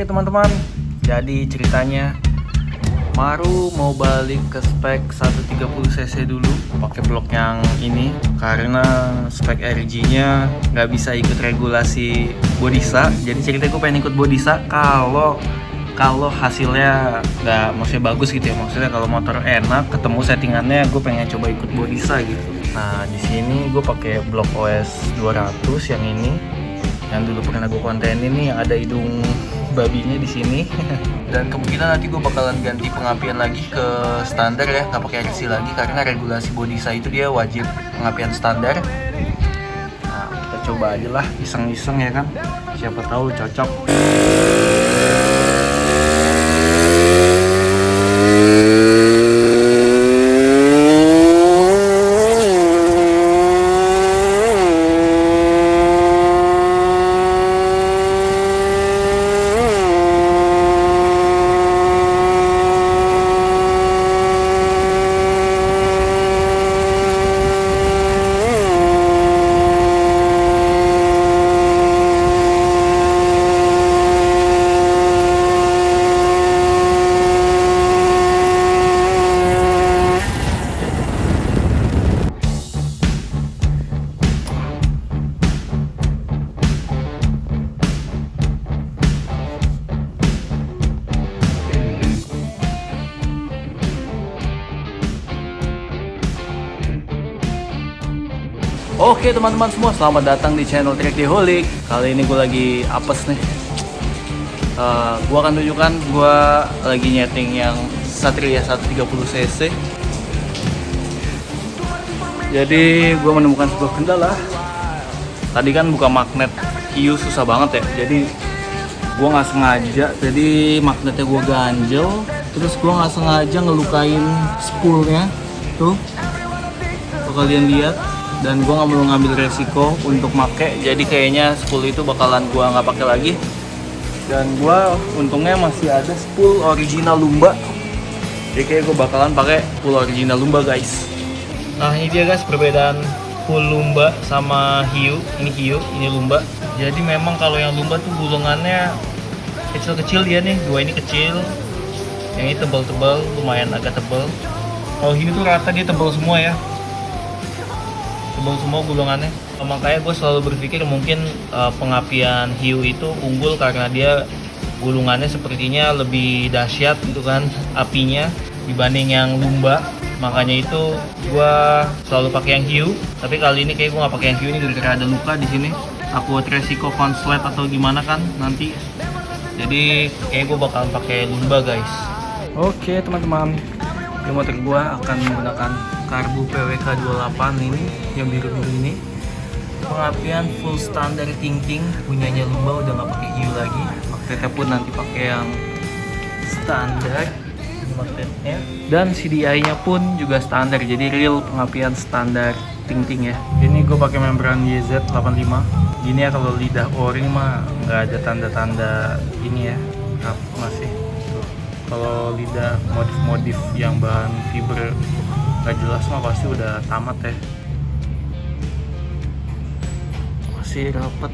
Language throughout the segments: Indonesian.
Oke teman-teman, jadi ceritanya Maru mau balik ke spek 130cc dulu pakai blok yang ini karena spek RG-nya nggak bisa ikut regulasi Bodisa. Jadi ceritanya gue pengen ikut Bodisa kalau hasilnya nggak, maksudnya bagus gitu ya, maksudnya kalau motor enak ketemu settingannya, gue pengen coba ikut Bodisa gitu. Nah di sini gue pakai blok OS 200 yang ini, yang dulu pernah gue kontenin nih, yang ada hidung babinya di sini. Dan kemungkinan nanti gue bakalan ganti pengapian lagi ke standar ya, nggak pakai RC lagi karena regulasi Bodisa itu dia wajib pengapian standar. Nah kita coba aja lah, iseng-iseng ya kan, siapa tahu cocok. Oke teman-teman semua, selamat datang di channel Trackdaholic. Kali ini gue lagi apes nih. Gue akan tunjukkan gue lagi nyeting yang Satria 130cc. Jadi gue menemukan sebuah kendala. Tadi kan buka magnet Hiu susah banget ya. Jadi gue nggak sengaja, jadi magnetnya gue ganjel. Terus gue nggak sengaja ngelukain spoolnya. Tuh kalian lihat. Dan gue nggak mau ngambil resiko untuk make, jadi kayaknya spool itu bakalan gue nggak pakai lagi. Dan gue untungnya masih ada spool original Lumba, jadi kayak gue bakalan pakai spool original Lumba guys. Nah ini dia guys perbedaan spool Lumba sama Hiu. Ini Hiu, ini Lumba. Jadi memang kalau yang Lumba tuh gulungannya kecil-kecil dia nih, dua ini kecil, yang ini tebal-tebal, lumayan agak tebal. Kalau Hiu tuh rata, dia tebal semua ya, tebal semua gulungannya. Makanya gue selalu berpikir mungkin pengapian Hiu itu unggul karena dia gulungannya sepertinya lebih dahsyat gitu kan apinya dibanding yang Lumba. Makanya itu gue selalu pakai yang Hiu. Tapi kali ini kayak gue nggak pakai yang Hiu ini gara-gara ada luka di sini. Takut resiko konslet atau gimana kan nanti. Jadi kayak gue bakalan pakai Lumba guys. Oke teman-teman, di motor gue akan menggunakan karbu PWK 28 ini, yang biru-biru ini. Pengapian full standar ting-ting, punyanya Lumba, udah nggak pakai Hiu lagi. Magnetnya pun nanti pakai yang standar magnetnya. Dan CDI-nya pun juga standar, jadi real pengapian standar ting-ting ya. Ini gue pakai membran YZ85. Gini ya, kalau lidah O-ring mah nggak ada tanda-tanda ini ya, masih. Kalau lidah modif-modif yang bahan fiber nggak jelas mah pasti udah tamat ya, masih rapet.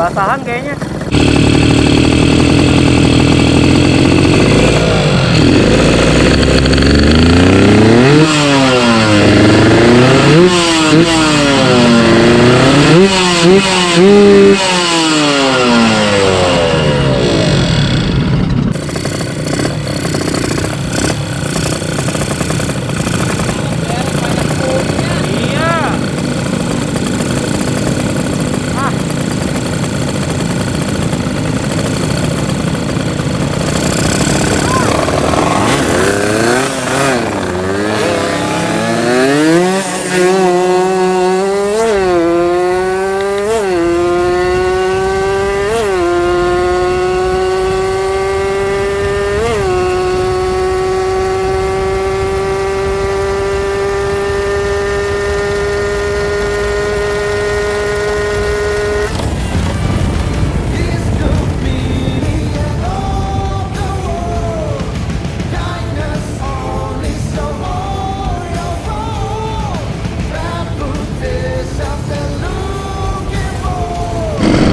basahan kayaknya.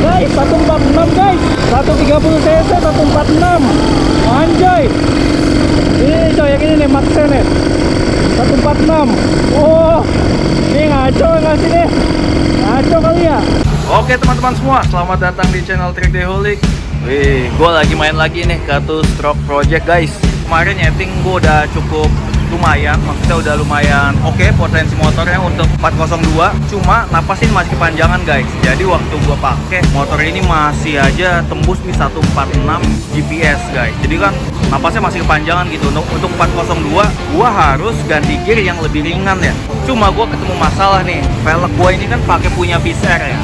Guys, 146 guys, 130 cc 146. Anjay. Ini coy, yang ini nih Maxen nih 146. Oh, ini ngaco nggak sih nih? Ngaco kali ya. Oke teman-teman semua, selamat datang di channel Trackdayholic. Wih, gue lagi main lagi nih Katus Stroke Project guys. Kemarin nyeting gue udah cukup lumayan, maksudnya udah lumayan oke potensi motornya untuk 402, cuma napasnya masih kepanjangan guys. Jadi waktu gua pakai motor ini masih aja tembus di 146 GPS guys. Jadi kan napasnya masih kepanjangan gitu. Untuk 402 gua harus ganti gear yang lebih ringan ya. Cuma gua ketemu masalah nih, velg gua ini kan pakai punya Fisher ya.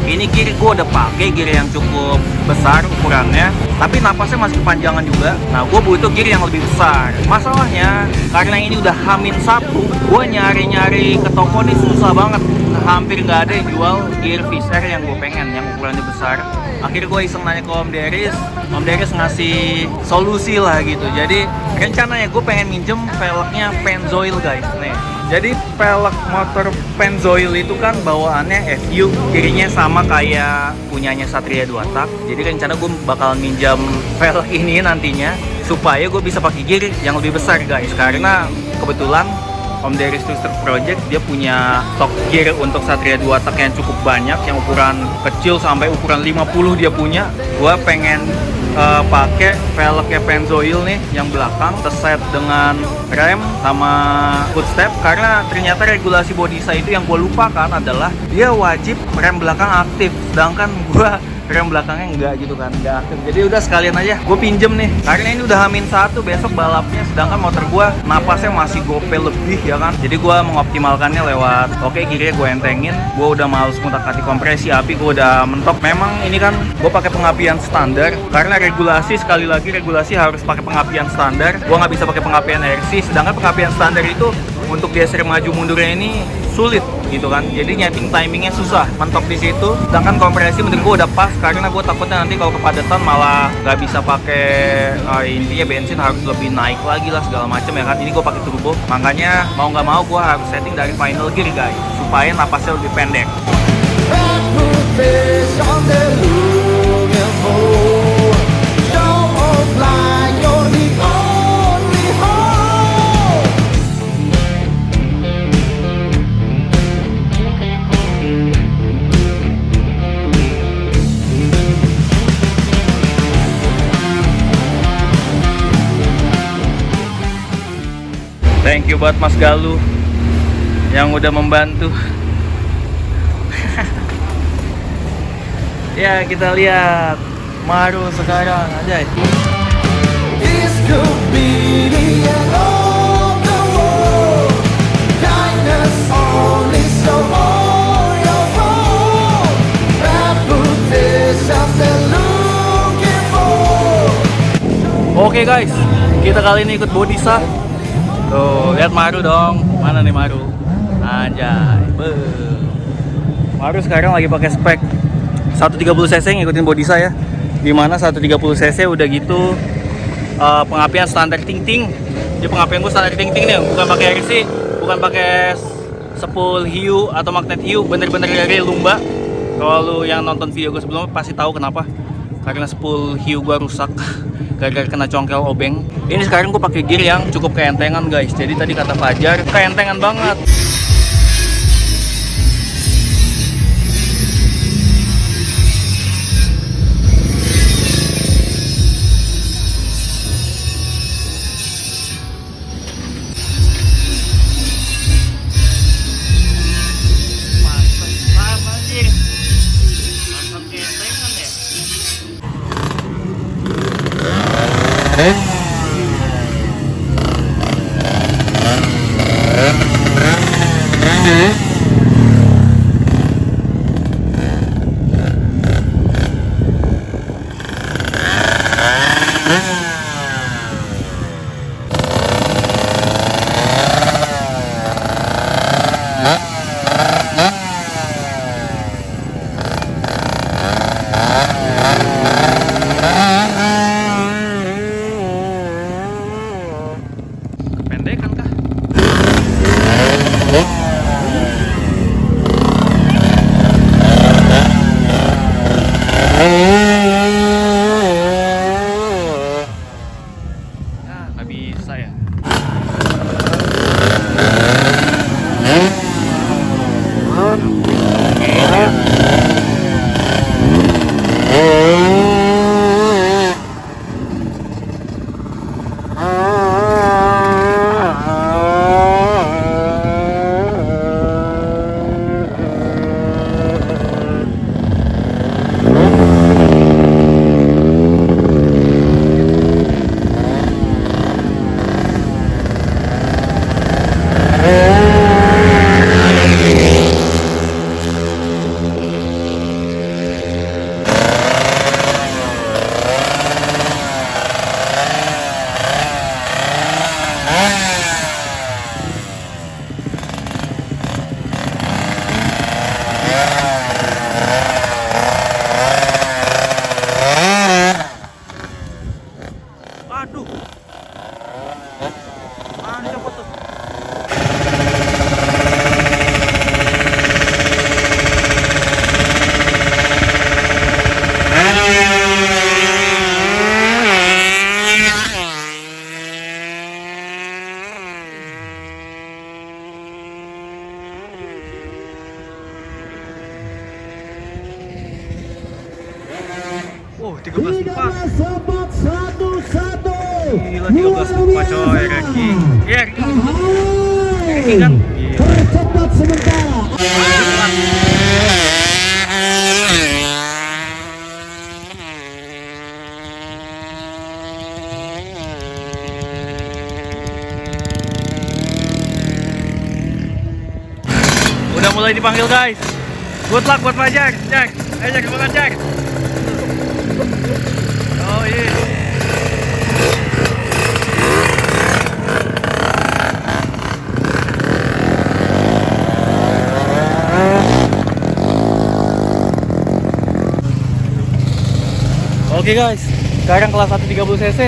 Ini gear gue udah pakai gear yang cukup besar ukurannya, tapi napasnya masih kepanjangan juga. Nah, gue butuh gear yang lebih besar. Masalahnya karena ini udah H-1, gue nyari-nyari ke toko nih susah banget. Hampir nggak ada yang jual gear Fisher yang gue pengen, yang ukurannya besar. Akhirnya gue iseng nanya ke Om Deris. Om Deris ngasih solusi lah gitu. Jadi rencananya gue pengen minjem velgnya Pennzoil guys. Nih, jadi velg motor Pennzoil itu kan bawaannya FU, kirinya sama kayak punyanya Satria 2 tak. Jadi rencana gue bakalan minjam velg ini nantinya supaya gue bisa pakai gear yang lebih besar guys. Karena kebetulan Om Deris Twister Project dia punya stok gear untuk Satria 2 tak yang cukup banyak, yang ukuran kecil sampai ukuran 50 dia punya. Gua pengen pakai velgnya Pennzoil nih yang belakang terset dengan rem sama footstep, karena ternyata regulasi Bodisa itu yang gue lupakan adalah dia wajib rem belakang aktif, sedangkan gua rem belakangnya enggak gitu kan, enggak aktif. Jadi udah sekalian aja gue pinjem nih, karena ini udah H-1 besok balapnya, sedangkan motor gue napasnya masih gope lebih ya kan. Jadi gue mengoptimalkannya lewat gearnya gue entengin. Gue udah males ngutak-atik kompresi api, gue udah mentok. Memang ini kan gue pakai pengapian standar karena regulasi, sekali lagi regulasi harus pakai pengapian standar. Gue nggak bisa pakai pengapian RC, sedangkan pengapian standar itu untuk geser maju mundurnya ini sulit gitu kan. Jadi nyeting timingnya susah, mentok di situ. Sedangkan kompresi menurut gue udah pas, karena gue takutnya nanti kalau kepadatan malah nggak bisa pakai intinya bensin harus lebih naik lagi lah segala macam ya kan. Ini gue pakai turbo, makanya mau nggak mau gue harus setting dari final gear guys supaya napasnya lebih pendek. Thank you buat Mas Galuh yang udah membantu. Ya, kita lihat Maru sekarang aja. Oke guys, kita kali ini ikut Bodisa. Tuh, lihat Maru dong. Mana nih Maru? Anjay. Maru sekarang lagi pakai spek 130 cc ngikutin Bodisa ya. Dimana 130 cc udah gitu pengapian standar ting-ting. Jadi pengapian gue standar ting-ting nih, bukan pakai RC, bukan pakai spool hiu atau magnet hiu, bener-bener dari lumba. Kalau lu yang nonton video gue sebelumnya pasti tahu kenapa. Karena spool hiu gue rusak gara-gara kena congkel obeng. Ini sekarang gue pakai gear yang cukup keentengan guys. Jadi tadi kata Fajar keentengan banget. Kependekan kah? Nggak bisa ya. Aduh. Mana copot tuh? Oh, 13.4. Gila, 13.4 coy, ranking. Iya, ranking kan? Tercepat sementara. Udah mulai dipanggil guys. Good luck buat Fajar. Jack, ayo Jack, semangat Jack. Oh iya. Oke guys, sekarang kelas 130 cc.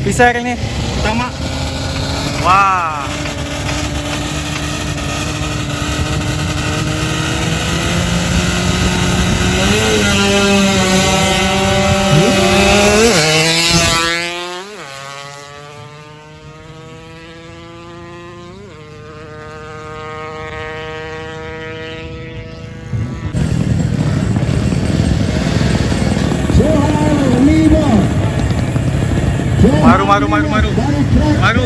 Pisar ini pertama. Wah. Maru.